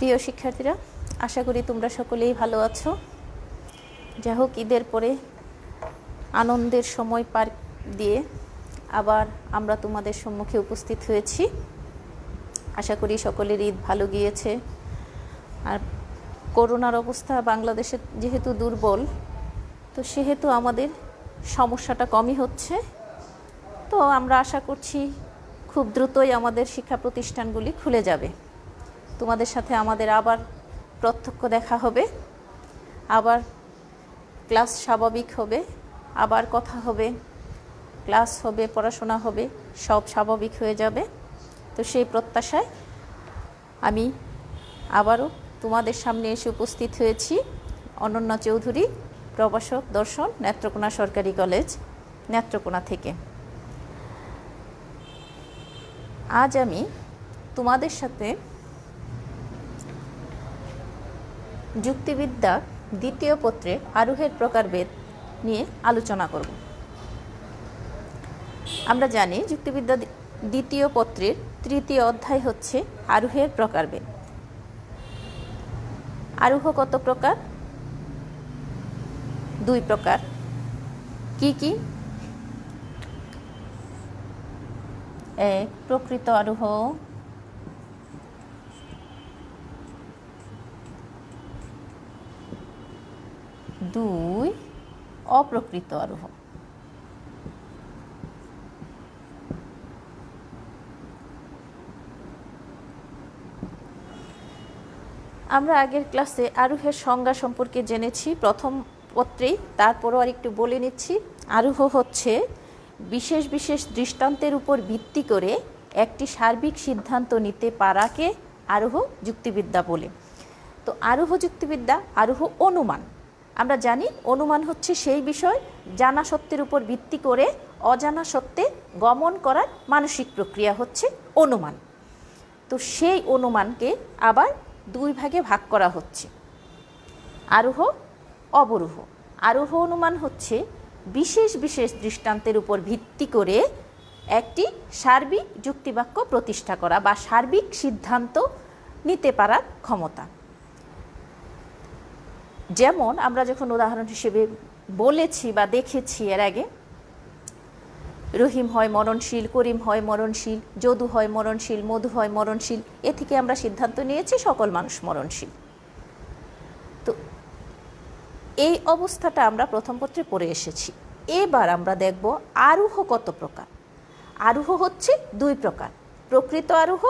প্রিয় শিক্ষার্থীরা, আশা করি তোমরা সকলেই ভালো আছো। যাই হোক, ঈদের পরে আনন্দের সময় পার দিয়ে আবার আমরা তোমাদের সম্মুখে উপস্থিত হয়েছি। আশা করি সকলের ঈদ ভালো গিয়েছে। আর করোনার অবস্থা বাংলাদেশে যেহেতু দুর্বল, তো সেহেতু আমাদের সমস্যাটা কমই হচ্ছে। তো আমরা আশা করছি খুব দ্রুতই আমাদের শিক্ষা প্রতিষ্ঠানগুলি খুলে যাবে। তোমাদের সাথে আমাদের আবার প্রত্যক্ষ দেখা হবে, আবার ক্লাস স্বাভাবিক হবে, আবার কথা হবে, ক্লাস হবে, পড়াশোনা হবে, সব স্বাভাবিক হয়ে যাবে। তো সেই প্রত্যাশায় আমি আবারও তোমাদের সামনে এসে উপস্থিত হয়েছি। অনন্যা চৌধুরী, প্রভাষক দর্শন, নেত্রকোনা সরকারি কলেজ, নেত্রকোনা থেকে। আজ আমি তোমাদের সাথে যুক্তিবিদ্যা দ্বিতীয় পত্রে আরোহের প্রকারভেদ নিয়ে আলোচনা করব। আমরা জানি যুক্তিবিদ্যা দ্বিতীয় পত্রের তৃতীয় অধ্যায় হচ্ছে আরোহের প্রকারভেদ। আরোহ কত প্রকার? দুই প্রকার। কি কি? এক, প্রকৃত আরোহ, দুই, অপ্রকৃত আরোহ। আমরা আগের ক্লাসে আরোহের সংজ্ঞা সম্পর্কে জেনেছি প্রথম পত্রেই, তারপরও আর একটু বলে নিচ্ছি। আরোহ হচ্ছে বিশেষ বিশেষ দৃষ্টান্তের উপর ভিত্তি করে একটি সার্বিক সিদ্ধান্ত নিতে পারাকে আরোহ যুক্তিবিদ্যা বলে। তো আরোহ যুক্তিবিদ্যা, আরোহ অনুমান। আমরা জানি অনুমান হচ্ছে সেই বিষয় জানা সত্যের উপর ভিত্তি করে অজানা সত্যে গমন করার মানসিক প্রক্রিয়া হচ্ছে অনুমান। তো সেই অনুমানকে আবার দুই ভাগে ভাগ করা হচ্ছে, আরোহ, অবরোহ। আরোহ অনুমান হচ্ছে বিশেষ বিশেষ দৃষ্টান্তের উপর ভিত্তি করে একটি সার্বিক যুক্তিবাক্য প্রতিষ্ঠা করা বা সার্বিক সিদ্ধান্ত নিতে পারার ক্ষমতা। যেমন আমরা যখন উদাহরণ হিসেবে বলেছি বা দেখেছি এর আগে, রহিম হয় মরণশীল, করিম হয় মরণশীল, যদু হয় মরণশীল, মধু হয় মরণশীল। এ থেকে আমরা সিদ্ধান্ত নিয়েছি সকল মানুষ মরণশীল। তো এই অবস্থাটা আমরা প্রথম পত্রে পড়ে এসেছি। এবার আমরা দেখব আরোহ কত প্রকার। আরোহ হচ্ছে দুই প্রকার, প্রকৃত আরোহ,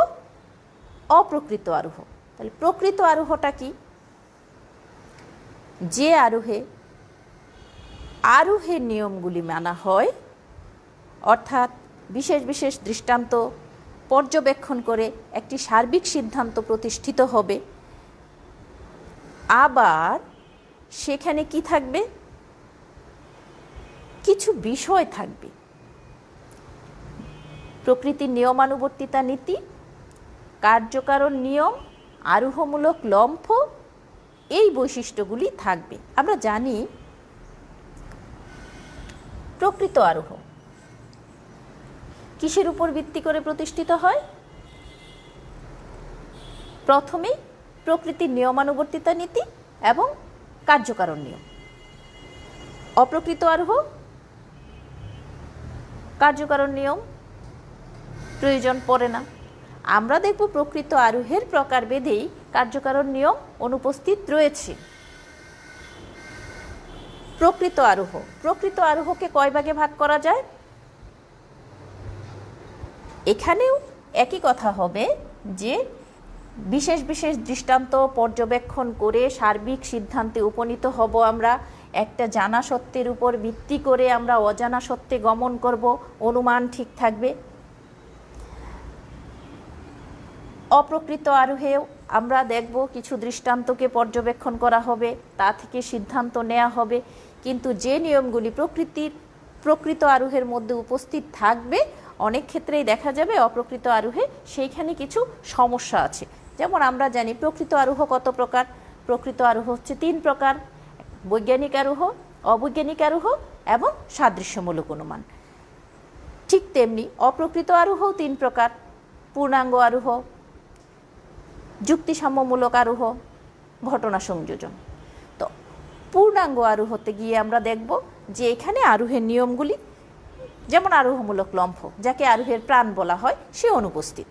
অপ্রকৃত আরোহ। তাহলে প্রকৃত আরোহটা কি? যে আরোহের নিয়মগুলি মানা হয়, অর্থাৎ বিশেষ বিশেষ দৃষ্টান্ত পর্যবেক্ষণ করে একটি সার্বিক সিদ্ধান্ত প্রতিষ্ঠিত হবে। আবার সেখানে কি থাকবে? কিছু বিষয় থাকবে। প্রকৃতির নিয়মানুবর্তিতা নীতি, কার্যকারণ নিয়ম, আরোহমূলক লম্ফ, এই বৈশিষ্ট্যগুলি থাকবে। আমরা জানি প্রকৃত আরোহ কিসের উপর ভিত্তি করে প্রতিষ্ঠিত হয়? প্রথমেই প্রকৃতির নিয়মানুবর্তিতা নীতি এবং কার্যকারণ নিয়ম। অপ্রকৃত আরোহ কার্যকারণ নিয়ম প্রয়োজন পড়ে না। আমরা দেখব প্রকৃত আরোহের প্রকারভেদেই কার্যকারণ নিয়ম অনুপস্থিত রয়েছে। প্রকৃত আরোহকে কয় ভাগে ভাগ করা যায়? এখানেও একই কথা হবে যে বিশেষ বিশেষ দৃষ্টান্ত পর্যবেক্ষণ করে সার্বিক সিদ্ধান্তে উপনীত হব আমরা। একটা জানা সত্যের উপর ভিত্তি করে আমরা অজানা সত্যে গমন করব, অনুমান ঠিক থাকবে। অপ্রকৃত আরোহেও আমরা দেখব কিছু দৃষ্টান্তকে পর্যবেক্ষণ করা হবে, তা থেকে সিদ্ধান্ত নেওয়া হবে। কিন্তু যে নিয়মগুলি প্রকৃত আরোহের মধ্যে উপস্থিত থাকবে, অনেক ক্ষেত্রেই দেখা যাবে অপ্রকৃত আরোহে সেইখানে কিছু সমস্যা আছে। যেমন আমরা জানি প্রকৃত আরোহ কত প্রকার? প্রকৃত আরোহ হচ্ছে তিন প্রকার, বৈজ্ঞানিক আরোহ, অবৈজ্ঞানিক আরোহ এবং সাদৃশ্যমূলক অনুমান। ঠিক তেমনি অপ্রকৃত আরোহও তিন প্রকার, পূর্ণাঙ্গ আরোহ, যুক্তিসাম্যমূলক আরোহ, ঘটনা সংযোজন। তো পূর্ণাঙ্গ আরোহতে গিয়ে আমরা দেখব যে এখানে আরোহের নিয়মগুলি, যেমন আরোহমূলক লম্ফ, যাকে আরোহের প্রাণ বলা হয়, সে অনুপস্থিত।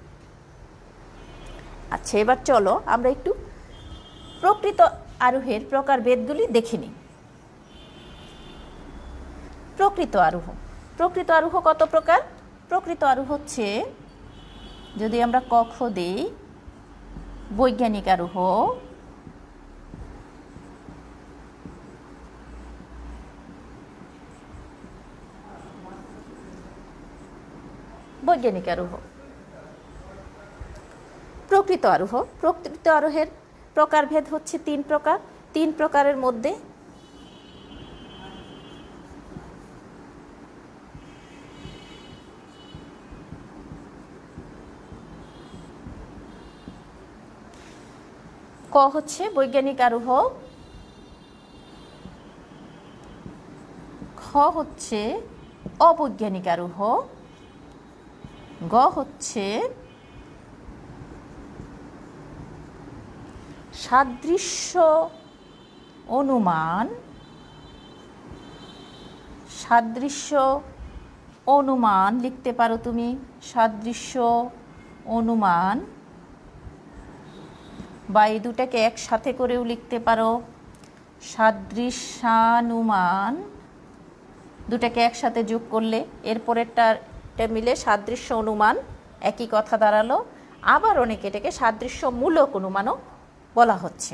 আচ্ছা, এবার চলো আমরা একটু প্রকৃত আরোহের প্রকারভেদগুলি দেখে নিই। প্রকৃত আরোহ। প্রকৃত আরোহ কত প্রকার? প্রকৃত আরোহ হচ্ছে, যদি আমরা ক খ দিই, বৈজ্ঞানিক আরোহ, বৈজ্ঞানিক আরোহ। প্রকৃত আরোহ। প্রকৃত আরোহের প্রকারভেদ হচ্ছে 3 প্রকার। 3 প্রকারের মধ্যে ক হচ্ছে বৈজ্ঞানিক আরোহ, খ হচ্ছে অবৈজ্ঞানিক আরোহ, গ হচ্ছে সাদৃশ্য অনুমান, সাদৃশ্য অনুমান লিখতে পারো তুমি, সাদৃশ্য অনুমান, বা এই দুটাকে একসাথে করেও লিখতে পারো, সাদৃশ্যানুমান। দুটাকে একসাথে যোগ করলে এরপরেরটা মিলে সাদৃশ্য অনুমান, একই কথা দাঁড়ালো। আবার অনেকে এটাকে সাদৃশ্যমূলক অনুমানও বলা হচ্ছে,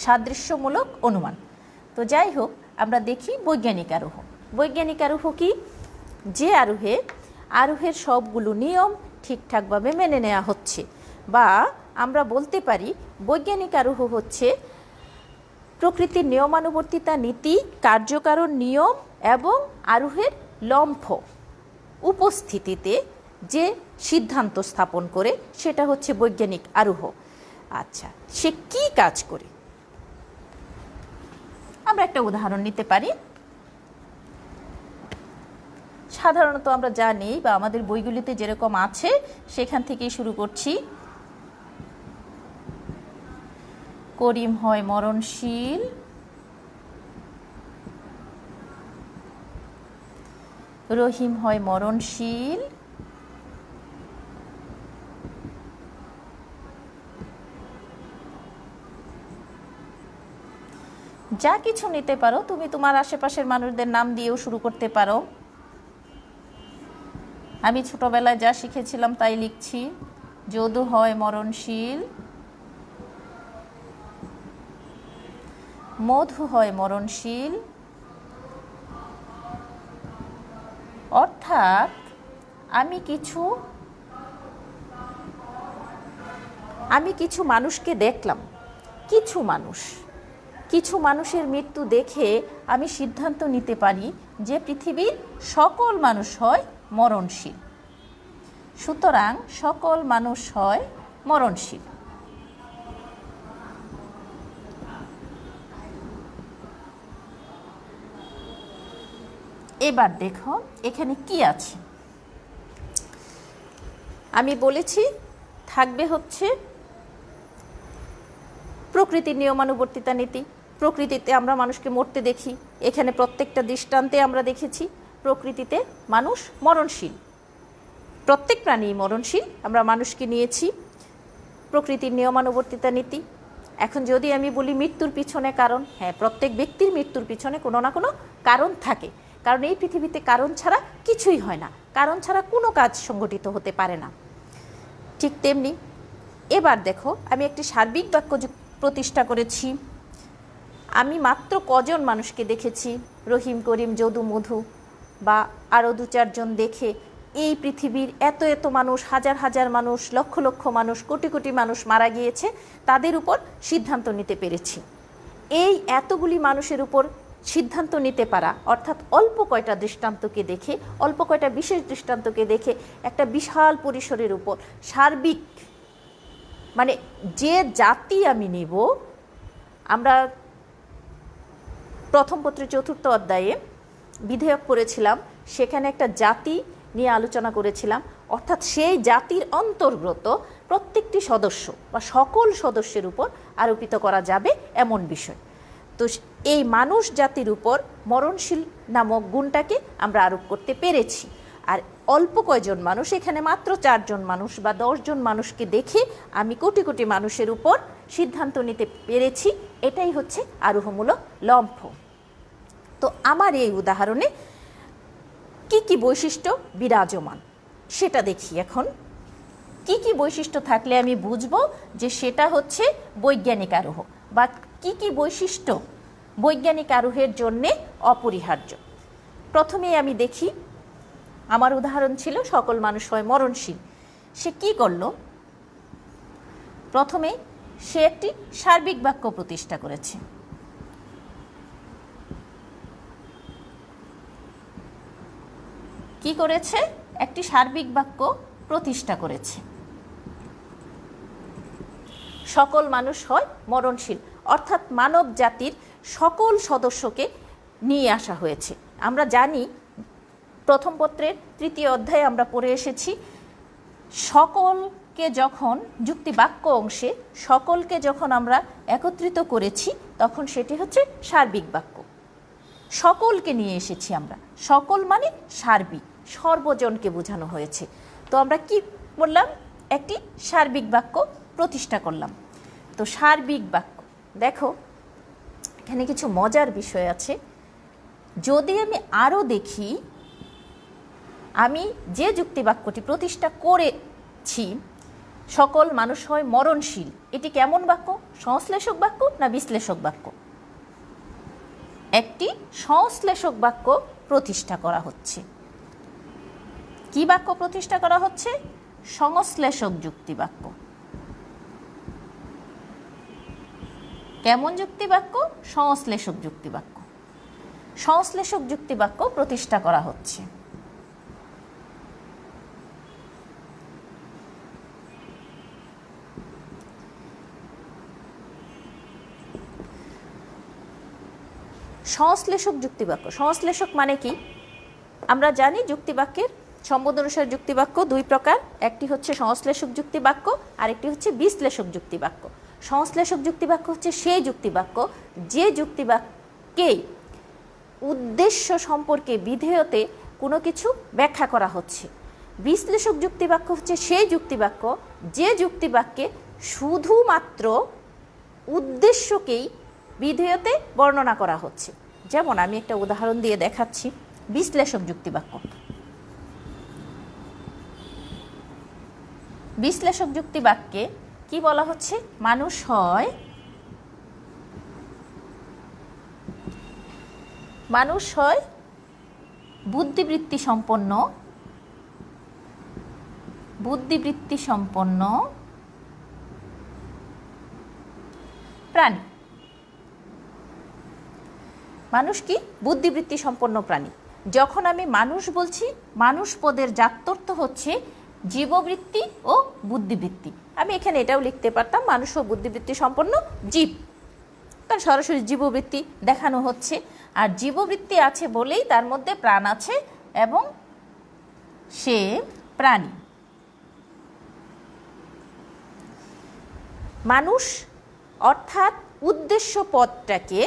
সাদৃশ্যমূলক অনুমান। তো যাই হোক, আমরা দেখি বৈজ্ঞানিক আরোহ। বৈজ্ঞানিক আরোহ কি? যে আরোহের সবগুলো নিয়ম ঠিকঠাকভাবে মেনে নেওয়া হচ্ছে, বা আমরা বলতে পারি বৈজ্ঞানিক আরোহ হচ্ছে প্রকৃতির নিয়মানুবর্তিতা নীতি, কার্যকারণ নিয়ম এবং আরোহের লম্ফ উপস্থিতিতে যে সিদ্ধান্ত স্থাপন করে, সেটা হচ্ছে বৈজ্ঞানিক আরোহ। আচ্ছা, সে কি কাজ করে? আমরা একটা উদাহরণ নিতে পারি। সাধারণত আমরা জানি, বা আমাদের বইগুলিতে যেরকম আছে সেখান থেকেই শুরু করছি। করিম হয় মরণশীল, রহিম হয় মরণশীল, যা কিছু নিতে পারো তুমি, তোমার আশেপাশের মানুষদের নাম দিয়েও শুরু করতে পারো। আমি ছোটবেলায় যা শিখেছিলাম তাই লিখছি। যদু হয় মরণশীল, মধু হয় মরণশীল। অর্থাৎ আমি কিছু মানুষকে দেখলাম, কিছু মানুষের মৃত্যু দেখে আমি সিদ্ধান্ত নিতে পারি যে পৃথিবীর সকল মানুষ হয় মরণশীল। সুতরাং সকল মানুষ হয় মরণশীল। এবার দেখো এখানে কি আছে। আমি বলেছি থাকবে হচ্ছে প্রকৃতির নিয়মানুবর্তিতা নীতি। প্রকৃতিতে আমরা মানুষকে মরতে দেখি, এখানে প্রত্যেকটা দৃষ্টান্তে আমরা দেখেছি প্রকৃতিতে মানুষ মরণশীল, প্রত্যেক প্রাণী মরণশীল। আমরা মানুষকে নিয়েছি প্রকৃতির নিয়মানুবর্তিতা নীতি। এখন যদি আমি বলি মৃত্যুর পিছনে কারণ, হ্যাঁ, প্রত্যেক ব্যক্তির মৃত্যুর পিছনে কোনো না কোনো কারণ থাকে, কারণ এই পৃথিবীতে কারণ ছাড়া কিছুই হয় না, কারণ ছাড়া কোনো কাজ সংগঠিত হতে পারে না। ঠিক তেমনি এবার দেখো, আমি একটি সার্বিক বাক্য প্রতিষ্ঠা করেছি। আমি মাত্র কজন মানুষকে দেখেছি, রহিম, করিম, যদু, মধু বা আরও 2-4 জন দেখে এই পৃথিবীর এত এত মানুষ, হাজার হাজার মানুষ, লক্ষ লক্ষ মানুষ, কোটি কোটি মানুষ মারা গিয়েছে, তাদের উপর সিদ্ধান্ত নিতে পেরেছি। এই এতগুলি মানুষের উপর সিদ্ধান্ত নিতে পারা, অর্থাৎ অল্প কয়টা দৃষ্টান্তকে দেখে, অল্প কয়টা বিশেষ দৃষ্টান্তকে দেখে একটা বিশাল পরিসরের উপর সার্বিক, মানে যে জাতি আমি নেব, আমরা প্রথম পত্রের 4র্থ অধ্যায়ে বিধেয়ক পড়েছিলাম, সেখানে একটা জাতি নিয়ে আলোচনা করেছিলাম। অর্থাৎ সেই জাতির অন্তর্গত প্রত্যেকটা প্রত্যেকটি সদস্য বা সকল সদস্যের উপর আরোপিত করা যাবে এমন বিষয়। তো এই মানুষ জাতির উপর মরণশীল নামক গুণটাকে আমরা আরোপ করতে পেরেছি। আর অল্প কয়জন মানুষ, এখানে মাত্র 4 জন মানুষ বা 10 জন মানুষকে দেখে আমি কোটি কোটি মানুষের উপর সিদ্ধান্ত নিতে পেরেছি, এটাই হচ্ছে আরোহমূলক লম্ফ। তো আমার এই উদাহরণে কি কি বৈশিষ্ট্য বিরাজমান সেটা দেখি। এখন কি কি বৈশিষ্ট্য থাকলে আমি বুঝবো যে সেটা হচ্ছে বৈজ্ঞানিক আরোহ, বা কি কি বৈশিষ্ট্য বৈজ্ঞানিক আরোহের জন্যে অপরিহার্য। প্রথমেই আমি দেখি, আমার উদাহরণ ছিল সকল মানুষ হয় মরণশীল। সে কি করলো? প্রথমে সে একটি সার্বিক বাক্য প্রতিষ্ঠা করেছে। কি করেছে? একটি সার্বিক বাক্য প্রতিষ্ঠা করেছে। সকল মানুষ হয় মরণশীল, অর্থাৎ মানব জাতির সকল সদস্যকে নিয়ে আসা হয়েছে। আমরা জানি প্রথম পত্রের 3য় অধ্যায়ে আমরা পড়ে এসেছি, সকলকে যখন যুক্তি বাক্য অংশে সকলকে যখন আমরা একত্রিত করেছি তখন সেটি হচ্ছে সার্বিক বাক্য। সকলকে নিয়ে এসেছি আমরা, সকল মানে সার্বিক, সর্বজনকে বোঝানো হয়েছে। তো আমরা কি বললাম? একটি সার্বিক বাক্য প্রতিষ্ঠা করলাম। তো সার্বিক বাক্য, দেখো এখানে কিছু মজার বিষয় আছে। যদি আমি আরও দেখি, আমি যে যুক্তি বাক্যটি প্রতিষ্ঠা করেছি, সকল মানুষ হয় মরণশীল, এটি কেমন বাক্য? সংশ্লেষক বাক্য না বিশ্লেষক বাক্য? একটি সংশ্লেষক বাক্য প্রতিষ্ঠা করা হচ্ছে। কি বাক্য প্রতিষ্ঠা করা হচ্ছে? সংশ্লেষক যুক্তি বাক্য। কেমন যুক্তি বাক্য? সংশ্লেষক যুক্তি বাক্য। সংশ্লেষক যুক্তি বাক্য প্রতিষ্ঠা করা হচ্ছে। সংশ্লেষক যুক্তিবাক্য, সংশ্লেষক মানে কি? আমরা জানি যুক্তিবাক্যের সম্বোধন অনুসারে যুক্তিবাক্য 2 প্রকার, একটি হচ্ছে সংশ্লেষক যুক্তিবাক্য, আরেকটি হচ্ছে বিশ্লেষক যুক্তিবাক্য। সংশ্লেষক যুক্তিবাক্য হচ্ছে সেই যুক্তিবাক্য যে যুক্তিবাক্যে উদ্দেশ্য সম্পর্কে বিধেয়তে কোনো কিছু ব্যাখ্যা করা হচ্ছে। বিশ্লেষক যুক্তিবাক্য হচ্ছে সেই যুক্তিবাক্য যে যুক্তিবাক্যে শুধুমাত্র উদ্দেশ্যকেই বিধেয়তে বর্ণনা করা হচ্ছে। যেমন আমি একটা উদাহরণ দিয়ে দেখাচ্ছি। বিশ্লেষক যুক্তিবাক্য, বিশ্লেষক যুক্তিবাক্যে কি বলা হচ্ছে? মানুষ হয় বুদ্ধিবৃত্তি সম্পন্ন প্রাণী। মানুষ কি? বুদ্ধিবৃত্তি সম্পন্ন প্রাণী। যখন আমি মানুষ বলছি, মানুষ পদের জাত্যর্থ হচ্ছে জীববৃত্তি ও বুদ্ধিবৃত্তি। আমি এখানে এটাও লিখতে পারতাম মানুষ ও বুদ্ধিবৃত্তি সম্পন্ন জীব, কারণ সরাসরি জীববৃত্তি দেখানো হচ্ছে। আর জীববৃত্তি আছে বলেই তার মধ্যে প্রাণ আছে এবং সে প্রাণী। মানুষ অর্থাৎ উদ্দেশ্য পদটাকে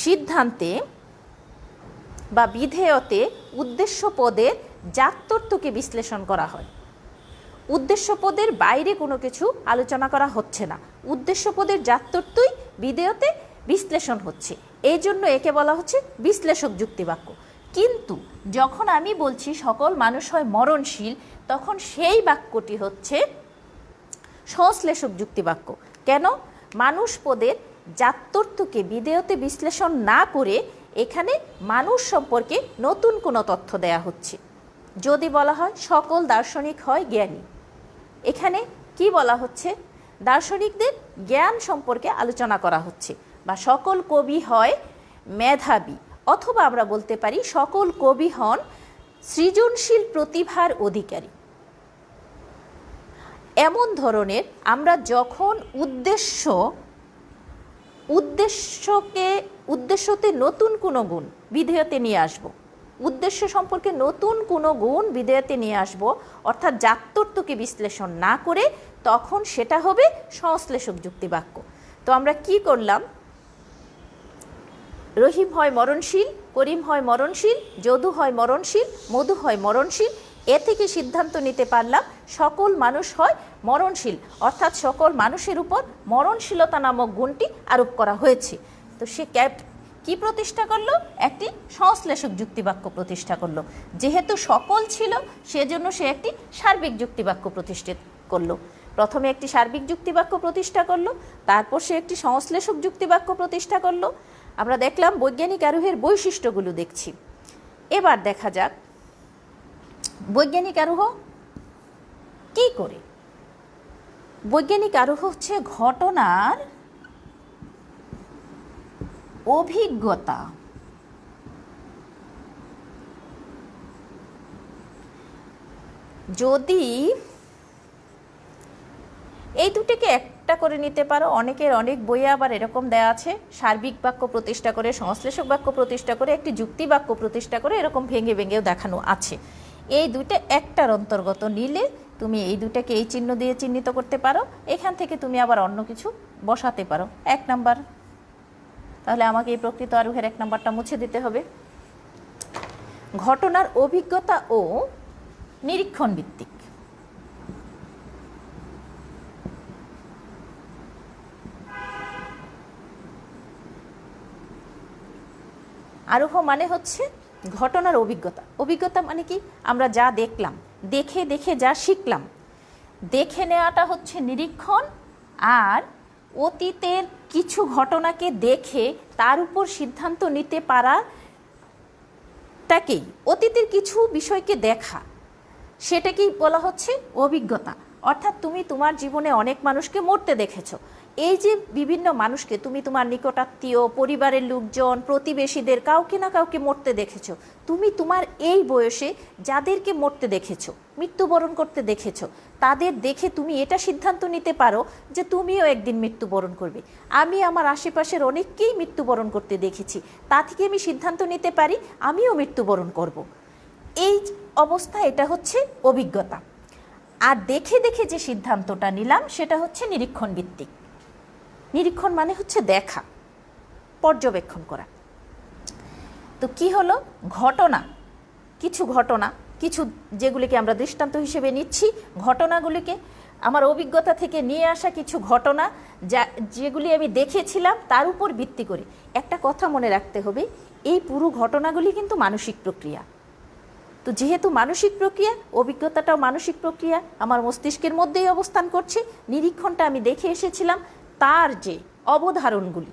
সিদ্ধান্তে বা বিধেয়তে উদ্দেশ্য পদের জাত্যর্থকে বিশ্লেষণ করা হয়। উদ্দেশ্য পদের বাইরে কোনো কিছু আলোচনা করা হচ্ছে না, উদ্দেশ্য পদের জাত্যর্থই বিধেয়তে বিশ্লেষণ হচ্ছে। এই জন্য একে বলা হচ্ছে বিশ্লেষক যুক্তিবাক্য। কিন্তু যখন আমি বলছি সকল মানুষ হয় মরণশীল, তখন সেই বাক্যটি হচ্ছে সংশ্লেষক যুক্তিবাক্য। কেন? মানুষ পদের জাত্যর্থকে বিধেয়তে বিশ্লেষণ না করে এখানে মানুষ সম্পর্কে নতুন কোনো তথ্য দেয়া হচ্ছে। যদি বলা হয় সকল দার্শনিক হয় জ্ঞানী, এখানে কি বলা হচ্ছে? দার্শনিকদের জ্ঞান সম্পর্কে আলোচনা করা হচ্ছে। বা সকল কবি হয় মেধাবী, অথবা আমরা বলতে পারি সকল কবি হন সৃজনশীল প্রতিভার অধিকারী। এমন ধরনের আমরা যখন উদ্দেশ্যতে নতুন কোনো গুণ বিধেয়তে নিয়ে আসব, উদ্দেশ্য সম্পর্কে নতুন কোনো গুণ বিধেয়তে নিয়ে আসব, অর্থাৎ জাত্যর্থকে বিশ্লেষণ না করে, তখন সেটা হবে সংশ্লেষক যুক্তিবাক্য। তো আমরা কি করলাম, রহিম হয় মরণশীল, করিম হয় মরণশীল, যদু হয় মরণশীল, মধু হয় মরণশীল, এ থেকে সিদ্ধান্ত নিতে পারলাম সকল মানুষ হয় মরণশীল, অর্থাৎ সকল মানুষের উপর মরণশীলতা নামক গুণটি আরোপ করা হয়েছে। তো সে কি প্রতিষ্ঠা করলো, একটি সংশ্লেষক যুক্তিবাক্য প্রতিষ্ঠা করলো। যেহেতু সকল ছিল সেজন্য সে একটি সার্বিক যুক্তিবাক্য প্রতিষ্ঠিত করলো। প্রথমে একটি সার্বিক যুক্তিবাক্য প্রতিষ্ঠা করলো, তারপর সে একটি সংশ্লেষক যুক্তিবাক্য প্রতিষ্ঠা করলো। আমরা দেখলাম বৈজ্ঞানিক আরোহের বৈশিষ্ট্যগুলো দেখছি। এবার দেখা যাক বৈজ্ঞানিক আরোহ কি করে। বৈজ্ঞানিক আরোহ হচ্ছে ঘটনার অভিজ্ঞতা যদি এই দুটিকে একটা করে নিতে পারো, অনেকের অনেক বইয়ে আবার এরকম দেয়া আছে সার্বিক বাক্য প্রতিষ্ঠা করে, সংশ্লেষক বাক্য প্রতিষ্ঠা করে, একটি যুক্তি বাক্য প্রতিষ্ঠা করে, এরকম ভেঙে ভেঙেও দেখানো আছে। এই দুইটা একটার অন্তর্গত নিলে তুমি এই দুটাকে এই চিহ্ন দিয়ে চিহ্নিত করতে পারো, এখান থেকে তুমি আবার অন্য কিছু বসাতে পারো। 1 নাম্বার, তাহলে আমাকে এই প্রকৃত আরোহের 1 নাম্বারটা মুছে দিতে হবে। ঘটনার অভিজ্ঞতা ও নিরীক্ষণ ভিত্তিক। আরোহ মানে হচ্ছে ঘটনার অভিজ্ঞতা। অভিজ্ঞতা মানে কি, আমরা যা দেখলাম, দেখে দেখে যা শিখলাম, দেখে নেওয়াটা হচ্ছে নিরীক্ষণ। আর অতীতের কিছু ঘটনাকে দেখে তার উপর সিদ্ধান্ত নিতে পারাটাকেই, অতীতের কিছু বিষয়কে দেখা, সেটাকেই বলা হচ্ছে অভিজ্ঞতা। অর্থাৎ তুমি তোমার জীবনে অনেক মানুষকে মরতে দেখেছো। এই যে বিভিন্ন মানুষকে তুমি তোমার নিকটাত্মীয়, পরিবারের লোকজন, প্রতিবেশীদের কাউকে না কাউকে মরতে দেখেছো। তুমি তোমার এই বয়সে যাদেরকে মরতে দেখেছো, মৃত্যুবরণ করতে দেখেছো, তাদের দেখে তুমি এটা সিদ্ধান্ত নিতে পারো যে তুমিও একদিন মৃত্যুবরণ করবে। আমি আমার আশেপাশের অনেককেই মৃত্যুবরণ করতে দেখেছি, তা থেকে আমি সিদ্ধান্ত নিতে পারি আমিও মৃত্যুবরণ করব। এই অবস্থা, এটা হচ্ছে অভিজ্ঞতা। আর দেখে দেখে যে সিদ্ধান্তটা নিলাম সেটা হচ্ছে নিরীক্ষণ ভিত্তিক। নিরীক্ষণ মানে হচ্ছে দেখা, পর্যবেক্ষণ করা। তো কি হলো, ঘটনা, কিছু যেগুলিকে আমরা দৃষ্টান্ত হিসেবে নিচ্ছি, ঘটনাগুলিকে আমার অভিজ্ঞতা থেকে নিয়ে আসা কিছু ঘটনা যেগুলি আমি দেখেছিলাম তার উপর ভিত্তি করে। একটা কথা মনে রাখতে হবে, এই পুরো ঘটনাগুলি কিন্তু মানসিক প্রক্রিয়া। তো যেহেতু মানসিক প্রক্রিয়া, অভিজ্ঞতাটাও মানসিক প্রক্রিয়া, আমার মস্তিষ্কের মধ্যেই অবস্থান করছে। নিরীক্ষণটা আমি দেখে এসেছিলাম, তার যে অবধারণগুলি,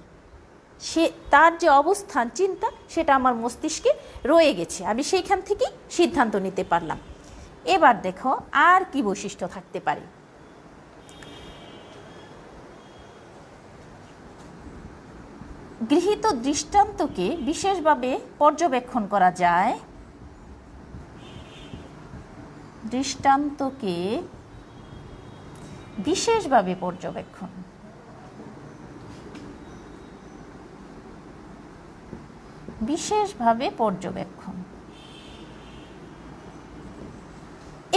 তার যে অবস্থান, চিন্তা, সেটা আমার মস্তিষ্কে রয়ে গেছে, আমি সেইখান থেকেই সিদ্ধান্ত নিতে পারলাম। এবার দেখো আর কি বৈশিষ্ট্য থাকতে পারে। গৃহীত দৃষ্টান্তকে বিশেষভাবে পর্যবেক্ষণ করা যায়। দৃষ্টান্তকে বিশেষভাবে পর্যবেক্ষণ,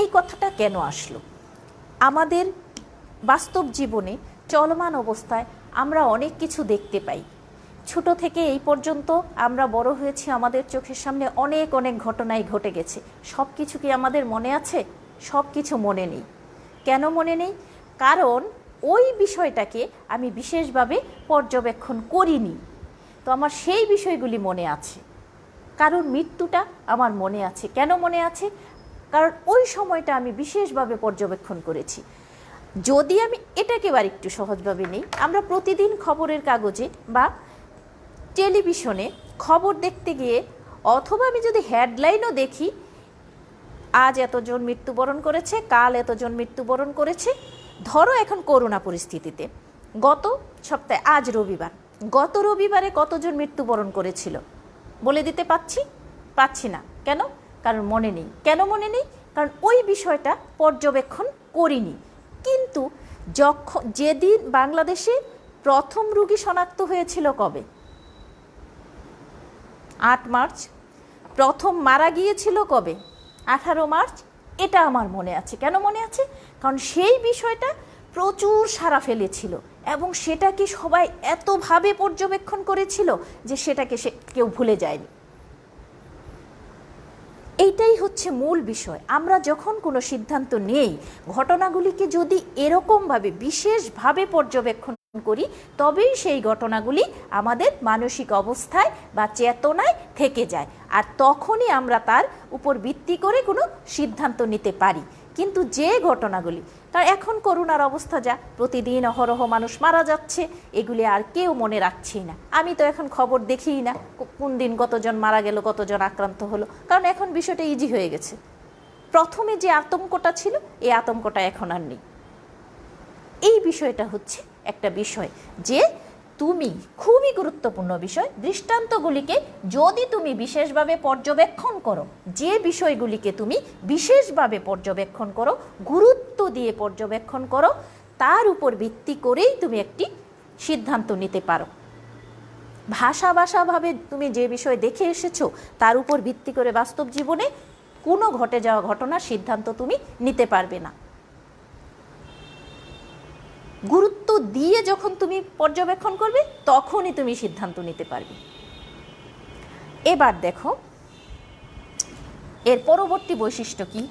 এই কথাটা কেন আসলো? আমাদের বাস্তব জীবনে চলমান অবস্থায় আমরা অনেক কিছু দেখতে পাই। ছোট থেকে এই পর্যন্ত আমরা বড় হয়েছি, আমাদের চোখের সামনে অনেক অনেক ঘটনাই ঘটে গেছে। সব কিছু কি আমাদের মনে আছে? সব কিছু মনে নেই। কেন মনে নেই? কারণ ওই বিষয়টাকে আমি বিশেষভাবে পর্যবেক্ষণ করিনি। তো আমার সেই বিষয়গুলি মনে আছে। কারণ মৃত্যুটা আমার মনে আছে। কেন মনে আছে? কারণ ওই সময়টা আমি বিশেষভাবে পর্যবেক্ষণ করেছি। যদি আমি এটাকে আবার একটু সহজভাবে নিই, আমরা প্রতিদিন খবরের কাগজে বা টেলিভিশনে খবর দেখতে গিয়ে, অথবা আমি যদি হেডলাইনও দেখি, আজ এতজন মৃত্যুবরণ করেছে, কাল এতজন মৃত্যুবরণ করেছে। ধরো এখন করোনা পরিস্থিতিতে গত সপ্তাহে, আজ রবিবার, গত রবিবারে কতজন মৃত্যুবরণ করেছিল বলে দিতে পাচ্ছি না। কেন? কারণ মনে নেই। কেন মনে নেই? কারণ ওই বিষয়টা পর্যবেক্ষণ করিনি। কিন্তু যেদিন বাংলাদেশে প্রথম রোগী শনাক্ত হয়েছিল, কবে? 8 মার্চ। প্রথম মারা গিয়েছিল কবে? 18 মার্চ। এটা আমার মনে আছে। কেন মনে আছে? কারণ সেই বিষয়টা প্রচুর সাড়া ফেলেছিল এবং সেটাকে সবাই এতভাবে পর্যবেক্ষণ করেছিল যে সেটাকে কেউ ভুলে যায়নি। এইটাই হচ্ছে মূল বিষয়। আমরা যখন কোনো সিদ্ধান্ত নেই, ঘটনাগুলিকে যদি এরকমভাবে বিশেষভাবে পর্যবেক্ষণ করি, তবেই সেই ঘটনাগুলি আমাদের মানসিক অবস্থায় বা চেতনায় থেকে যায়, আর তখনই আমরা তার উপর ভিত্তি করে কোনো সিদ্ধান্ত নিতে পারি। কিন্তু যে ঘটনাগুলি, তার এখন করোনার অবস্থা যা, প্রতিদিন অহরহ মানুষ মারা যাচ্ছে, এগুলি আর কেউ মনে রাখছেই না। আমি তো এখন খবর দেখিই না কোন দিন কতজন মারা গেল, কতজন আক্রান্ত হলো, কারণ এখন বিষয়টা ইজি হয়ে গেছে। প্রথমে যে আতঙ্কটা ছিল, এই আতঙ্কটা এখন আর নেই। এই বিষয়টা হচ্ছে একটা বিষয় যে তুমি, খুবই গুরুত্বপূর্ণ বিষয়, দৃষ্টান্তগুলিকে যদি তুমি বিশেষভাবে পর্যবেক্ষণ করো, যে বিষয়গুলিকে তুমি বিশেষভাবে পর্যবেক্ষণ করো, গুরুত্ব দিয়ে পর্যবেক্ষণ করো, তার উপর ভিত্তি করেই তুমি একটি সিদ্ধান্ত নিতে পারো। ভাষাভাবে তুমি যে বিষয় দেখে এসেছো, তার উপর ভিত্তি করে বাস্তব জীবনে কোনো ঘটে যাওয়া ঘটনার সিদ্ধান্ত তুমি নিতে পারবে না। গুরুত্ব দিয়ে যখন তুমি পর্যবেক্ষণ করবে, তখনই তুমি সিদ্ধান্ত নিতে পারবে। এবার দেখো এর পরবর্তী বৈশিষ্ট্য কি?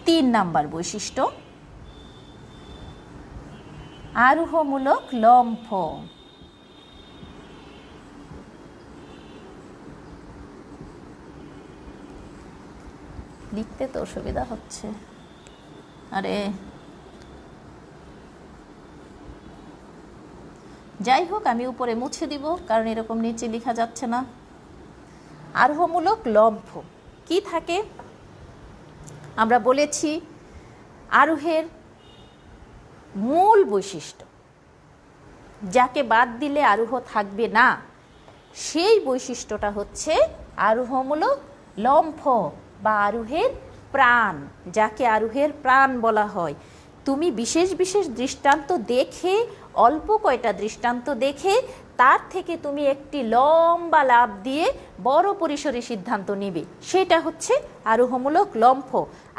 3 নাম্বার বৈশিষ্ট্য, আরোহমূলক লম্ফ। লিখতে তো অসুবিধা হচ্ছে, আরে যাই হোক, আমি উপরে মুছে দিব, কারণ এরকম নিচে লেখা যাচ্ছে না। আরোহমূলক লম্ফ কি থাকে? আমরা বলেছি আরোহের মূল বৈশিষ্ট্য, যাকে বাদ দিলে আরোহ থাকবে না, সেই বৈশিষ্ট্যটা হচ্ছে আরোহমূলক লম্ফ বা আরোহের প্রাণ, যাকে আরোহের প্রাণ বলা হয়। তুমি বিশেষ বিশেষ দৃষ্টান্ত দেখে, অল্প কয়টা দৃষ্টান্ত দেখে, তার থেকে তুমি একটি লম্বা লাভ দিয়ে বড় পরিসরে সিদ্ধান্ত নিবে, সেটা হচ্ছে আরোহমূলক লম্ফ।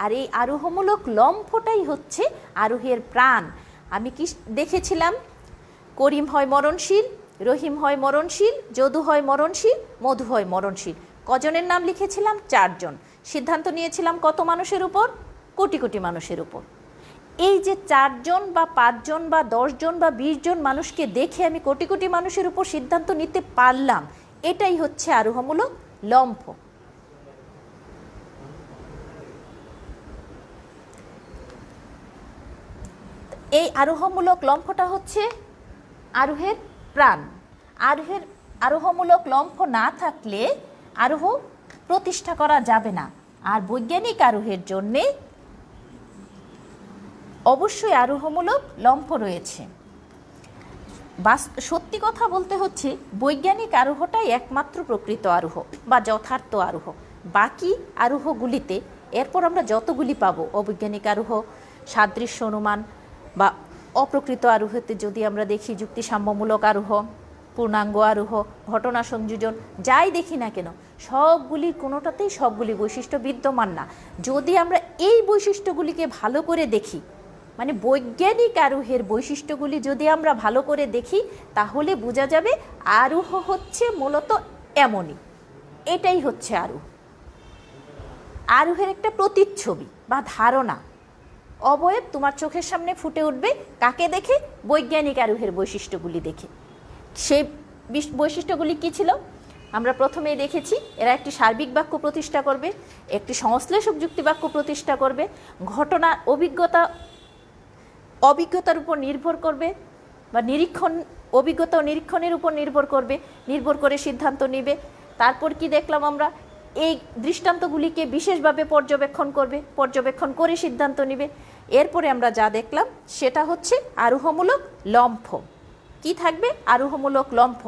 আর এই আরোহমূলক লম্ফটাই হচ্ছে আরোহের প্রাণ। আমি কি দেখেছিলাম? করিম হয় মরণশীল, রহিম হয় মরণশীল, যদু হয় মরণশীল, মধু হয় মরণশীল। কজনের নাম লিখেছিলাম? 4 জন। সিদ্ধান্ত নিয়েছিলাম কত মানুষের উপর? কোটি কোটি মানুষের উপর। এই যে 4 জন বা 5 জন বা 10 জন বা 20 জন মানুষকে দেখে আমি কোটি কোটি মানুষের উপর সিদ্ধান্ত নিতে পারলাম, এটাই হচ্ছে আরোহমূলক লম্ফ। এই আরোহমূলক লম্ফটা হচ্ছে আরোহের প্রাণ। আরোহমূলক লম্ফ না থাকলে আরোহ প্রতিষ্ঠা করা যাবে না। আর বৈজ্ঞানিক আরোহের জন্যে অবশ্যই আরোহমূলক লম্ফ রয়েছে। সত্যি কথা বলতে হচ্ছে, বৈজ্ঞানিক আরোহটাই একমাত্র প্রকৃত আরোহ বা যথার্থ আরোহ। বাকি আরোহগুলিতে এরপর আমরা যতগুলি পাবো, অবৈজ্ঞানিক আরোহ, সাদৃশ্য অনুমান বা অপ্রকৃত আরোহতে যদি আমরা দেখি যুক্তিসাম্যমূলক আরোহ, পূর্ণাঙ্গ আরোহ, ঘটনা সংযোজন, যাই দেখি না কেন, সবগুলির কোনোটাতেই সবগুলি বৈশিষ্ট্য বিদ্যমান না। যদি আমরা এই বৈশিষ্ট্যগুলিকে ভালো করে দেখি, মানে বৈজ্ঞানিক আরোহের বৈশিষ্ট্যগুলি যদি আমরা ভালো করে দেখি, তাহলে বোঝা যাবে আরোহ হচ্ছে মূলত এমনই। এটাই হচ্ছে আরোহ। আরোহের একটা প্রতিচ্ছবি বা ধারণা, অবয়ব তোমার চোখের সামনে ফুটে উঠবে। কাকে দেখে? বৈজ্ঞানিক আরোহের বৈশিষ্ট্যগুলি দেখে। সেই বৈশিষ্ট্যগুলি কী ছিল? আমরা প্রথমেই দেখেছি, এরা একটি সার্বিক বাক্য প্রতিষ্ঠা করবে, একটি সংশ্লেষক যুক্তি বাক্য প্রতিষ্ঠা করবে, ঘটনার অভিজ্ঞতার উপর নির্ভর করবে বা অভিজ্ঞতা ও নিরীক্ষণের উপর নির্ভর করে সিদ্ধান্ত নেবে। তারপর কি দেখলাম আমরা? এই দৃষ্টান্তগুলিকে বিশেষভাবে পর্যবেক্ষণ করে সিদ্ধান্ত নেবে। এরপরে আমরা যা দেখলাম সেটা হচ্ছে আরোহমূলক লম্ফ। কি থাকবে? আরোহমূলক লম্ফ।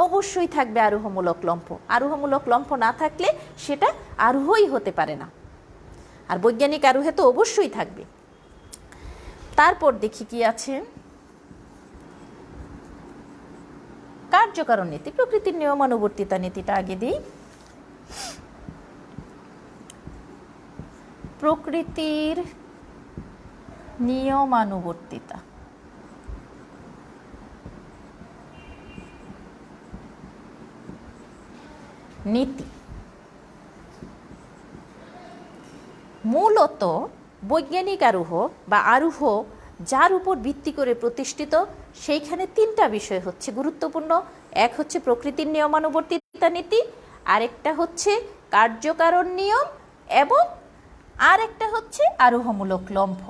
অবশ্যই থাকবে আরোহমূলক লম্ফ। আরোহমূলক লম্ফ না থাকলে সেটা আরোহই হতে পারে না। আর বৈজ্ঞানিক আরোহে তো অবশ্যই থাকবে। তারপর দেখি কি আছে, কার্যকারণ নীতি, প্রকৃতির নিয়মানুবর্তিতা নীতিটা আগে দিই। প্রকৃতির নিয়মানুবর্তিতা। নীতি মূলত বৈজ্ঞানিক আরোহ বা আরোহ যার উপর ভিত্তি করে প্রতিষ্ঠিত, সেইখানে তিনটা বিষয় হচ্ছে গুরুত্বপূর্ণ। এক হচ্ছে প্রকৃতির নিয়মানুবর্তিতা নীতি, আরেকটা হচ্ছে কার্যকারণ নিয়ম, এবং আরেকটা হচ্ছে আরোহমূলক লম্ফ।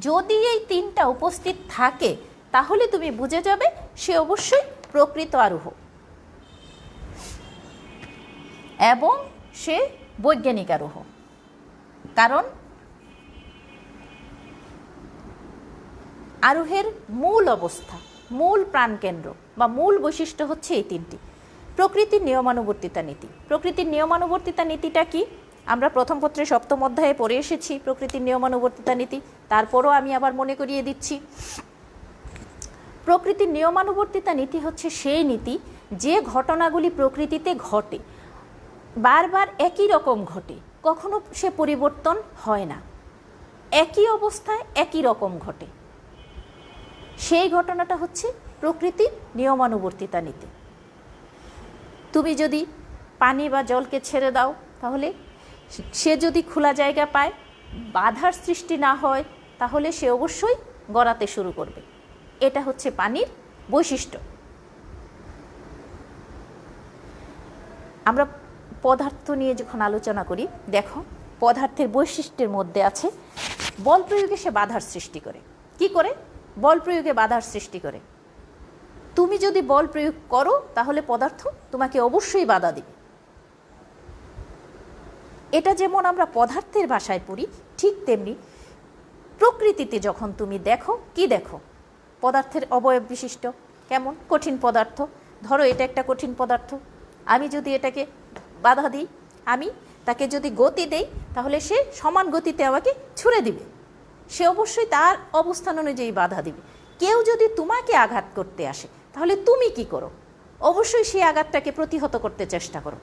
যদি এই তিনটা উপস্থিত থাকে তাহলে তুমি বুঝে যাবে সে অবশ্যই প্রকৃত আরোহ এবং সে বৈজ্ঞানিক আরোহ। কারণ আরোহের মূল অবস্থা, মূল প্রাণকেন্দ্র বা মূল বৈশিষ্ট্য হচ্ছে এই তিনটি। প্রকৃতির নিয়মানুবর্তিতা নীতি। প্রকৃতির নিয়মানুবর্তিতা নীতিটা কি? আমরা প্রথম পত্রে 7ম অধ্যায়ে পড়ে এসেছি প্রকৃতির নিয়মানুবর্তিতা নীতি। তারপরও আমি আবার মনে করিয়ে দিচ্ছি। প্রকৃতির নিয়মানুবর্তিতা নীতি হচ্ছে সেই নীতি যে ঘটনাগুলি প্রকৃতিতে ঘটে, বারবার একই রকম ঘটে, কখনো সে পরিবর্তন হয় না, একই অবস্থায় একই রকম ঘটে, সেই ঘটনাটা হচ্ছে প্রকৃতির নিয়মানুবর্তিতা নীতি। তুমি যদি পানি বা জলকে ছেড়ে দাও, তাহলে সে যদি খোলা জায়গা পায়, বাধার সৃষ্টি না হয়, তাহলে সে অবশ্যই গড়াতে শুরু করবে। এটা হচ্ছে পানির বৈশিষ্ট্য। আমরা পদার্থ নিয়ে যখন আলোচনা করি, দেখো পদার্থের বৈশিষ্ট্যের মধ্যে আছে বল প্রয়োগে সে বাধার সৃষ্টি করে। কি করে? বল প্রয়োগে বাধার সৃষ্টি করে। তুমি যদি বল প্রয়োগ করো তাহলে পদার্থ তোমাকে অবশ্যই বাধা দিবে। এটা যেমন আমরা পদার্থের ভাষায় পড়ি, ঠিক তেমনি প্রকৃতিতে যখন তুমি দেখো, কি দেখো? পদার্থের অবয়ব বিশিষ্ট। কেমন? কঠিন পদার্থ। ধরো এটা একটা কঠিন পদার্থ, আমি যদি এটাকে বাধা দিই, আমি তাকে যদি গতি দেই, তাহলে সে সমান গতিতে আমাকে ছুঁড়ে দিবে। সে অবশ্যই তার অবস্থান অনুযায়ী বাধা দিবে। কেউ যদি তোমাকে আঘাত করতে আসে, তাহলে তুমি কি করো? অবশ্যই সেই আঘাতটাকে প্রতিহত করতে চেষ্টা করো।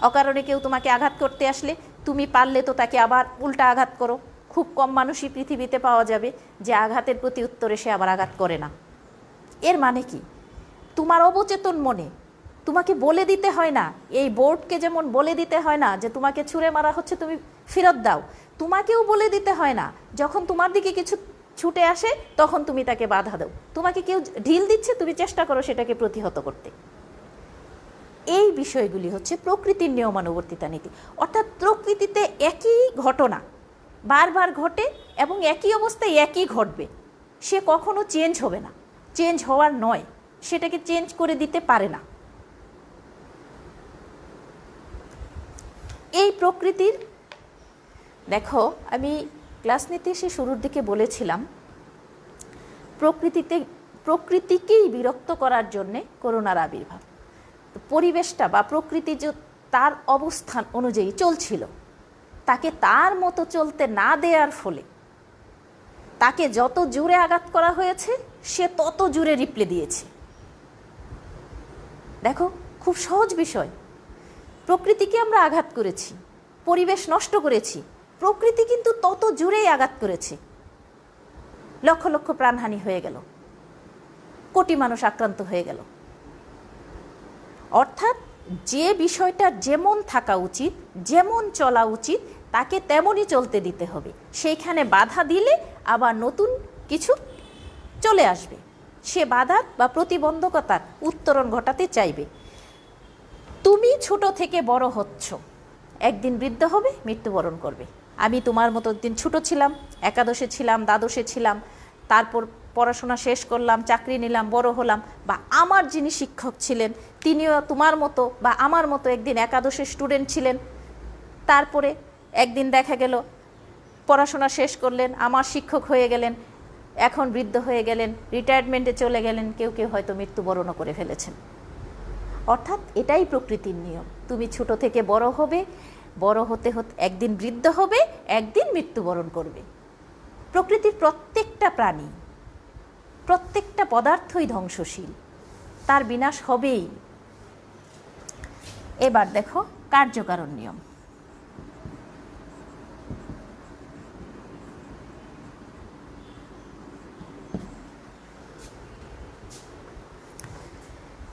অকারণে কেউ তোমাকে আঘাত করতে আসলে তুমি পারলে তো তাকে আবার উল্টা আঘাত করো। খুব কম মানুষই পৃথিবীতে পাওয়া যাবে যে আঘাতের প্রতি উত্তরে সে আবার আঘাত করে না। এর মানে কি? তোমার অবচেতন মনে তোমাকে বলে দিতে হয় না, এই বোর্ডকে যেমন বলে দিতে হয় না যে তোমাকে ছুঁড়ে মারা হচ্ছে তুমি ফেরত দাও, তোমাকেও বলে দিতে হয় না যখন তোমার দিকে কিছু ছুটে আসে তখন তুমি তাকে বাধা দাও। তোমাকে কেউ ঢিল দিচ্ছে, তুমি চেষ্টা করো সেটাকে প্রতিহত করতে। এই বিষয়গুলি হচ্ছে প্রকৃতির নিয়মানুবর্তিতা নীতি। অর্থাৎ প্রকৃতিতে একই ঘটনা বারবার ঘটে এবং একই অবস্থায় একই ঘটবে, সে কখনো চেঞ্জ হবে না। চেঞ্জ হওয়ার নয়, সেটাকে চেঞ্জ করে দিতে পারে না। এই প্রকৃতির, দেখো আমি ক্লাস নিতে এসে শুরুর দিকে বলেছিলাম প্রকৃতিকেই বিরক্ত করার জন্যে করুণার আবির্ভাব। পরিবেশটা বা প্রকৃতি যে তার অবস্থান অনুযায়ী চলছিল, তাকে তার মতো চলতে না দেওয়ার ফলে তাকে যত জোরে আঘাত করা হয়েছে সে তত জোরে রিপ্লে দিয়েছে। দেখো খুব সহজ বিষয়। প্রকৃতিকে আমরা আঘাত করেছি, পরিবেশ নষ্ট করেছি, প্রকৃতি কিন্তু তত জোরেই আঘাত করেছে। লক্ষ লক্ষ প্রাণহানি হয়ে গেল, কোটি মানুষ আক্রান্ত হয়ে গেল। অর্থাৎ যে বিষয়টা যেমন থাকা উচিত, যেমন চলা উচিত, তাকে তেমনই চলতে দিতে হবে। সেইখানে বাধা দিলে আবার নতুন কিছু চলে আসবে, সে বাধা বা প্রতিবন্ধকতার উত্তরণ ঘটাতে চাইবে। তুমি ছোট থেকে বড় হচ্ছ, একদিন বৃদ্ধ হবে, মৃত্যুবরণ করবে। আমি তোমার মতো একদিন ছোট ছিলাম, একাদশে ছিলাম, দ্বাদশে ছিলাম, তারপর পড়াশোনা শেষ করলাম, চাকরি নিলাম, বড় হলাম। বা আমার যিনি শিক্ষক ছিলেন তিনিও তোমার মতো বা আমার মতো একদিন একাদশের স্টুডেন্ট ছিলেন। তারপরে একদিন দেখা গেল পড়াশোনা শেষ করলেন, আমার শিক্ষক হয়ে গেলেন, এখন বৃদ্ধ হয়ে গেলেন, রিটায়ারমেন্টে চলে গেলেন, কেউ কেউ হয়তো মৃত্যুবরণও করে ফেলেছেন। অর্থাৎ এটাই প্রকৃতির নিয়ম। তুমি ছোট থেকে বড় হবে, বড় হতে হতে একদিন বৃদ্ধ হবে, একদিন মৃত্যুবরণ করবে। প্রকৃতির প্রত্যেকটা প্রাণী, প্রত্যেকটা পদার্থই ধ্বংসশীল, তার বিনাশ হবেই। এবার দেখো কার্যকারণ নিয়ম।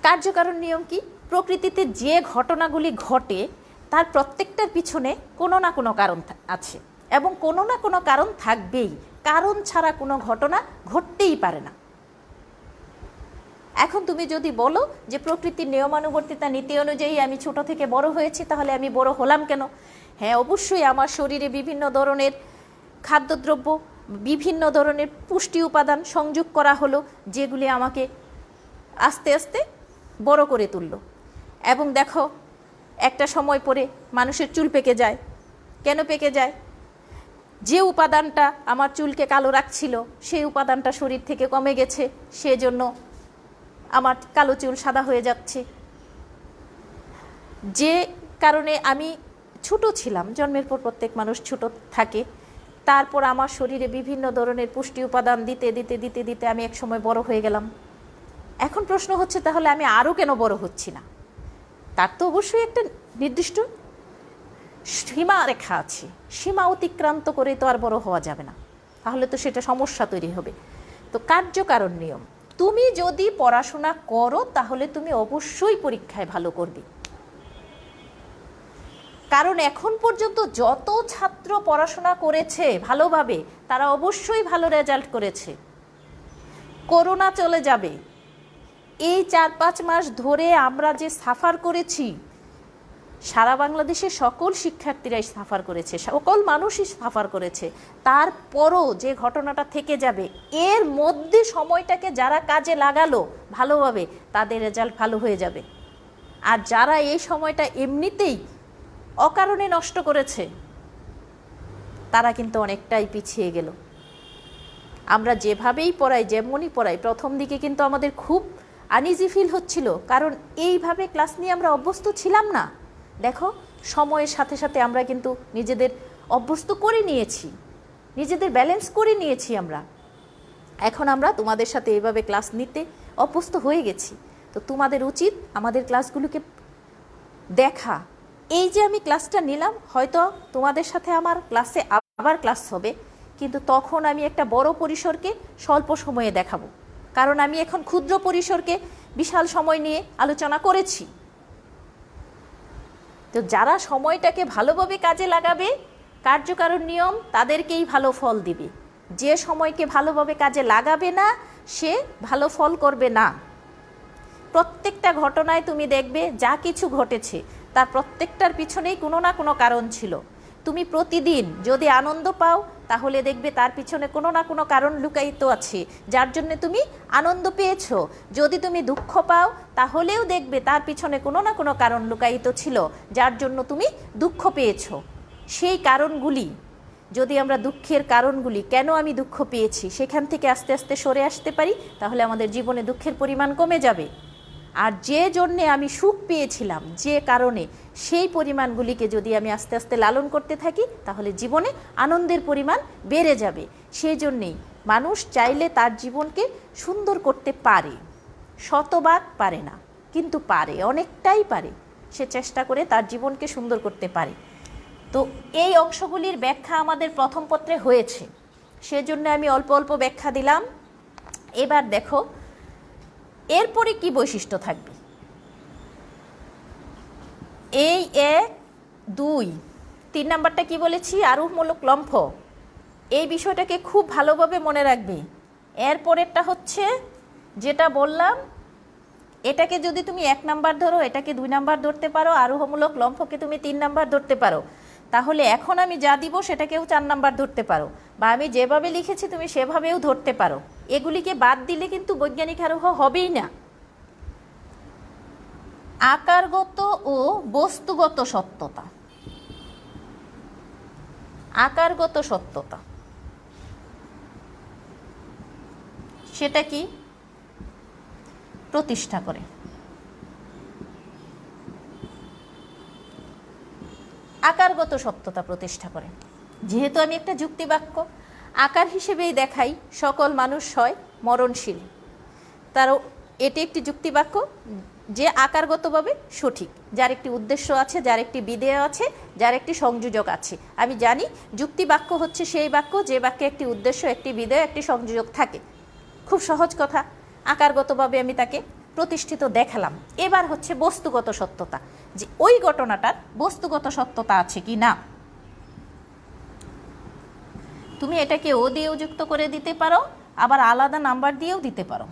কার্যকারণ নিয়ম কি? প্রকৃতিতে যে ঘটনাগুলি ঘটে তার প্রত্যেকটার পিছনে কোনো না কোনো কারণ আছে এবং কোনো না কোনো কারণ থাকবেই। কারণ ছাড়া কোনো ঘটনা ঘটতেই পারে না। এখন তুমি যদি বলো যে প্রকৃতির নিয়মানুবর্তিতা নীতি অনুযায়ী আমি ছোট থেকে বড় হয়েছি, তাহলে আমি বড় হলাম কেন? হ্যাঁ, অবশ্যই আমার শরীরে বিভিন্ন ধরনের খাদ্যদ্রব্য, বিভিন্ন ধরনের পুষ্টি উপাদান সংযোগ করা হলো, যেগুলি আমাকে আস্তে আস্তে বড় করে তুললো। এবং দেখো, একটা সময় পরে মানুষের চুল পেকে যায়। কেন পেকে যায়? যে উপাদানটা আমার চুলকে কালো রাখছিল সেই উপাদানটা শরীর থেকে কমে গেছে, সেজন্য আমার কালো চুল সাদা হয়ে যাচ্ছে। যে কারণে আমি ছোট ছিলাম, জন্মের পর প্রত্যেক মানুষ ছোট থাকে, তারপর আমার শরীরে বিভিন্ন ধরনের পুষ্টি উপাদান দিতে দিতে দিতে দিতে আমি এক সময় বড় হয়ে গেলাম। এখন প্রশ্ন হচ্ছে, তাহলে আমি আরও কেন বড় হচ্ছি না? তার তো অবশ্যই একটা নির্দিষ্ট সীমা রেখা আছে। সীমা অতিক্রান্ত করে তো আর বড় হওয়া যাবে না, তাহলে তো সেটা সমস্যা তৈরি হবে। তো কার্যকারণ নিয়ম, তুমি যদি পড়াশোনা করো তাহলে তুমি অবশ্যই পরীক্ষায় ভালো করবে। কারণ এখন পর্যন্ত যত ছাত্র পড়াশোনা করেছে ভালোভাবে, তারা অবশ্যই ভালো রেজাল্ট করেছে। করোনা চলে যাবে, এই ৪-৫ মাস ধরে আমরা যে সাফার করেছি, সারা বাংলাদেশের সকল শিক্ষার্থীরাই সাফার করেছে, সকল মানুষই সাফার করেছে। তারপরও যে ঘটনাটা থেকে যাবে, এর মধ্যে সময়টাকে যারা কাজে লাগালো ভালোভাবে, তাদের রেজাল্ট ভালো হয়ে যাবে। আর যারা এই সময়টা এমনিতেই অকারণে নষ্ট করেছে, তারা কিন্তু অনেকটাই পিছিয়ে গেল। আমরা যেভাবেই পড়াই, যেমনই পড়াই, প্রথম দিকে কিন্তু আমাদের খুব আনইজি ফিল হচ্ছিল, কারণ এইভাবে ক্লাস নিয়ে আমরা অভ্যস্ত ছিলাম না। দেখো, সময়ের সাথে সাথে আমরা কিন্তু নিজেদের অভ্যস্ত করে নিয়েছি, নিজেদের ব্যালেন্স করে নিয়েছি আমরা। এখন আমরা তোমাদের সাথে এইভাবে ক্লাস নিতে অভ্যস্ত হয়ে গেছি। তো তোমাদের উচিত আমাদের ক্লাসগুলোকে দেখা। এই যে আমি ক্লাসটা নিলাম, হয়তো তোমাদের সাথে আমার ক্লাসে আবার ক্লাস হবে, কিন্তু তখন আমি একটা বড় পরিসরকে স্বল্প সময়ে দেখাবো, কারণ আমি এখন ক্ষুদ্র পরিসরকে বিশাল সময় নিয়ে আলোচনা করেছি। তো যারা সময়টাকে ভালোভাবে কাজে লাগাবে, কার্যকারণ নিয়ম তাদেরকেই ভালো ফল দিবে। যে সময়কে ভালোভাবে কাজে লাগাবে না, সে ভালো ফল করবে না। প্রত্যেকটা ঘটনায় তুমি দেখবে যা কিছু ঘটেছে তার প্রত্যেকটার পিছনেই কোনো না কোনো কারণ ছিল। তুমি প্রতিদিন যদি আনন্দ পাও, তাহলে দেখবে তার পিছনে কোনো না কোনো কারণ লুকায়িত আছে, যার জন্য তুমি আনন্দ পেয়েছো। যদি তুমি দুঃখ পাও, তাহলেও দেখবে তার পিছনে কোনো না কোনো কারণ লুকায়িত ছিল, যার জন্য তুমি দুঃখ পেয়েছো। সেই কারণগুলি যদি আমরা, দুঃখের কারণগুলি, কেন আমি দুঃখ পেয়েছি, সেখান থেকে আস্তে আস্তে সরে আসতে পারি, তাহলে আমাদের জীবনে দুঃখের পরিমাণ কমে যাবে। আর যে জন্যে আমি সুখ পেয়েছিলাম, যে কারণে, সেই পরিমাণগুলিকে যদি আমি আস্তে আস্তে লালন করতে থাকি, তাহলে জীবনে আনন্দের পরিমাণ বেড়ে যাবে। সেই জন্যেই মানুষ চাইলে তার জীবনকে সুন্দর করতে পারে, শতভাগ পারে না, কিন্তু পারে, অনেকটাই পারে। সে চেষ্টা করে তার জীবনকে সুন্দর করতে পারে। তো এই অংশগুলির ব্যাখ্যা আমাদের প্রথম পত্রে হয়েছে, সেজন্য আমি অল্প অল্প ব্যাখ্যা দিলাম। এবার দেখো এরপরে কি বৈশিষ্ট্য থাকবে। এই 1, 2, 3 নাম্বারটা কি বলেছি? আরোহমূলক লম্ফ। এই বিষয়টাকে খুব ভালোভাবে মনে রাখবে। এরপরেরটা হচ্ছে যেটা বললাম, এটাকে যদি তুমি 1 নাম্বার ধরো, এটাকে 2 নাম্বার ধরতে পারো, আরোহমূলক লম্ফকে তুমি 3 নাম্বার ধরতে পারো, তাহলে এখন আমি যা দিব সেটাকেও 4 নাম্বার ধরতে পারো, বা আমি যেভাবে লিখেছি তুমি সেভাবেও ধরতে পারো। এগুলিকে বাদ দিলে কিন্তু বৈজ্ঞানিক আরোহ হবেই না। আকারগত ও বস্তুগত সত্যতা। আকারগত সত্যতা সেটা কি? প্রতিষ্ঠা করে। আকারগত সত্যতা প্রতিষ্ঠা করে। যেহেতু আমি একটা যুক্তিবাক্য আকার হিসেবেই দেখাই, সকল মানুষ হয় মরণশীল, তারও এটি একটি যুক্তিবাক্য যে আকারগতভাবে সঠিক, যার একটি উদ্দেশ্য আছে, যার একটি বিধেয় আছে, যার একটি সংযোজক আছে। আমি জানি যুক্তিবাক্য হচ্ছে সেই বাক্য যে বাক্যে একটি উদ্দেশ্য, একটি বিধেয়, একটি সংযোজক থাকে। খুব সহজ কথা, আকারগতভাবে আমি তাকে প্রতিষ্ঠিত দেখালাম। এবার হচ্ছে বস্তুগত সত্যতা, যে ওই ঘটনাটার বস্তুগত সত্যতা আছে কি না। তুমি এটাকে ও দিয়েও যুক্ত করে দিতে পারো, আবার আলাদা নাম্বার দিয়েও দিতে পারো,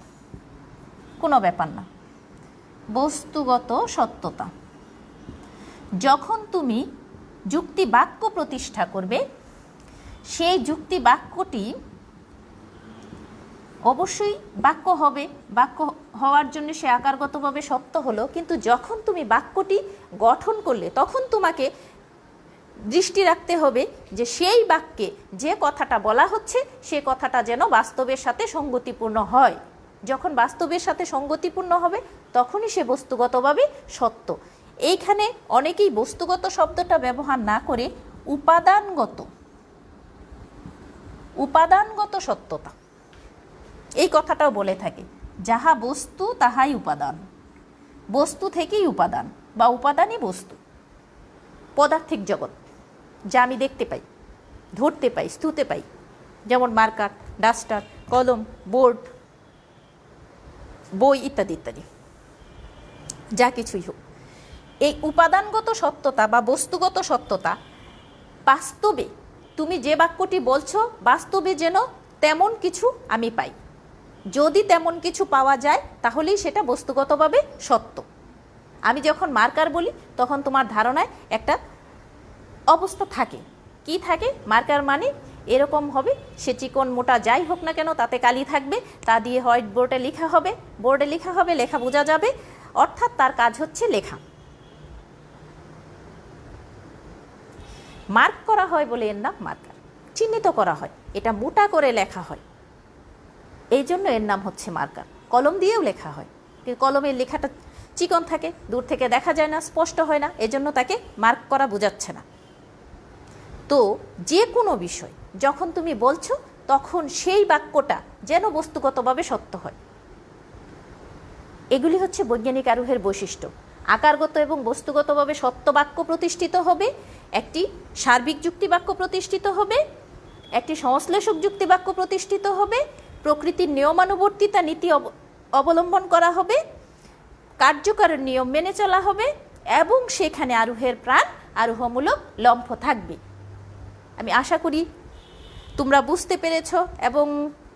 কোনো ব্যাপার না। বস্তুগত সত্যতা, যখন তুমি যুক্তি বাক্য প্রতিষ্ঠা করবে, সেই যুক্তি বাক্যটি অবশ্যই বাক্য হবে, বাক্য হওয়ার জন্য সে আকারগতভাবে সত্য হলো, কিন্তু যখন তুমি বাক্যটি গঠন করলে তখন তোমাকে দৃষ্টি রাখতে হবে যে সেই বাক্যে যে কথাটা বলা হচ্ছে সে কথাটা যেন বাস্তবের সাথে সঙ্গতিপূর্ণ হয়। যখন বাস্তবের সাথে সঙ্গতিপূর্ণ হবে তখনই সে বস্তুগতভাবে সত্য। এইখানে অনেকেই বস্তুগত শব্দটা ব্যবহার না করে উপাদানগত সত্যতা এই কথাটাও বলে থাকে। যাহা বস্তু তাহাই উপাদান, বস্তু থেকেই উপাদান বা উপাদানই বস্তু। পদার্থিক জগৎ যা আমি দেখতে পাই, ধরতে পাই, ছুঁতে পাই, যেমন মার্কার, ডাস্টার, কলম, বোর্ড, বই ইত্যাদি ইত্যাদি, যা কিছুই হোক, এই উপাদানগত সত্যতা বা বস্তুগত সত্যতা বাস্তবে তুমি যে বাক্যটি বলছো বাস্তবে যেন তেমন কিছু আমি পাই। যদি তেমন কিছু পাওয়া যায় তাহলেই সেটা বস্তুগতভাবে সত্য। আমি যখন মার্কার বলি তখন তোমার ধারণায় একটা অবস্থা থাকে, কি থাকে, মার্কার মানে এরকম হবে, সে চিকন মোটা যাই হোক না কেন তাতে কালি থাকবে, তা দিয়ে হোয়াইট বোর্ডে লেখা হবে, লেখা বোঝা যাবে, অর্থাৎ তার কাজ হচ্ছে লেখা। মার্ক করা হয় বলে এর নাম মার্কার, চিহ্নিত করা হয়, এটা মোটা করে লেখা হয়, এই জন্য এর নাম হচ্ছে মার্কার। কলম দিয়েও লেখা হয়, কিন্তু কলমের লেখাটা চিকন থাকে, দূর থেকে দেখা যায় না, স্পষ্ট হয় না, এজন্য তাকে মার্ক করা বোঝাচ্ছে না। তো যে কোনো বিষয় যখন তুমি বলছো তখন সেই বাক্যটা যেন বস্তুগতভাবে সত্য হয়। এগুলি হচ্ছে বৈজ্ঞানিক আরোহের বৈশিষ্ট্য। আকারগত এবং বস্তুগতভাবে সত্য বাক্য প্রতিষ্ঠিত হবে, একটি সার্বিক যুক্তি বাক্য প্রতিষ্ঠিত হবে, একটি সংশ্লেষক যুক্তি বাক্য প্রতিষ্ঠিত হবে, প্রকৃতির নিয়মানুবর্তিতা নীতি অবলম্বন করা হবে, কার্যকারণ নিয়ম মেনে চলা হবে, এবং সেখানে আরোহের প্রাণ আরোহমূলক লম্ফ থাকবে। আমি আশা করি তোমরা বুঝতে পেরেছ, এবং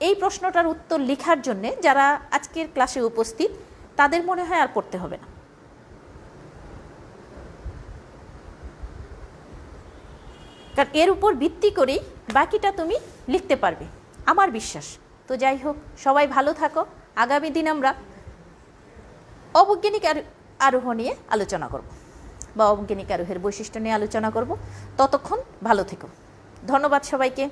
এই প্রশ্নটার উত্তর লেখার জন্যে যারা আজকের ক্লাসে উপস্থিত তাদের মনে হয় আর পড়তে হবে না। কারণ এর উপর ভিত্তি করেই বাকিটা তুমি লিখতে পারবে, আমার বিশ্বাস। তো যাই হোক, সবাই ভালো থাকো। আগামী দিন আমরা অবৈজ্ঞানিক আরোহ নিয়ে আলোচনা করব, বা অবৈজ্ঞানিক আরোহের বৈশিষ্ট্য নিয়ে আলোচনা করব। ততক্ষণ ভালো থেকো। ধন্যবাদ সবাইকে।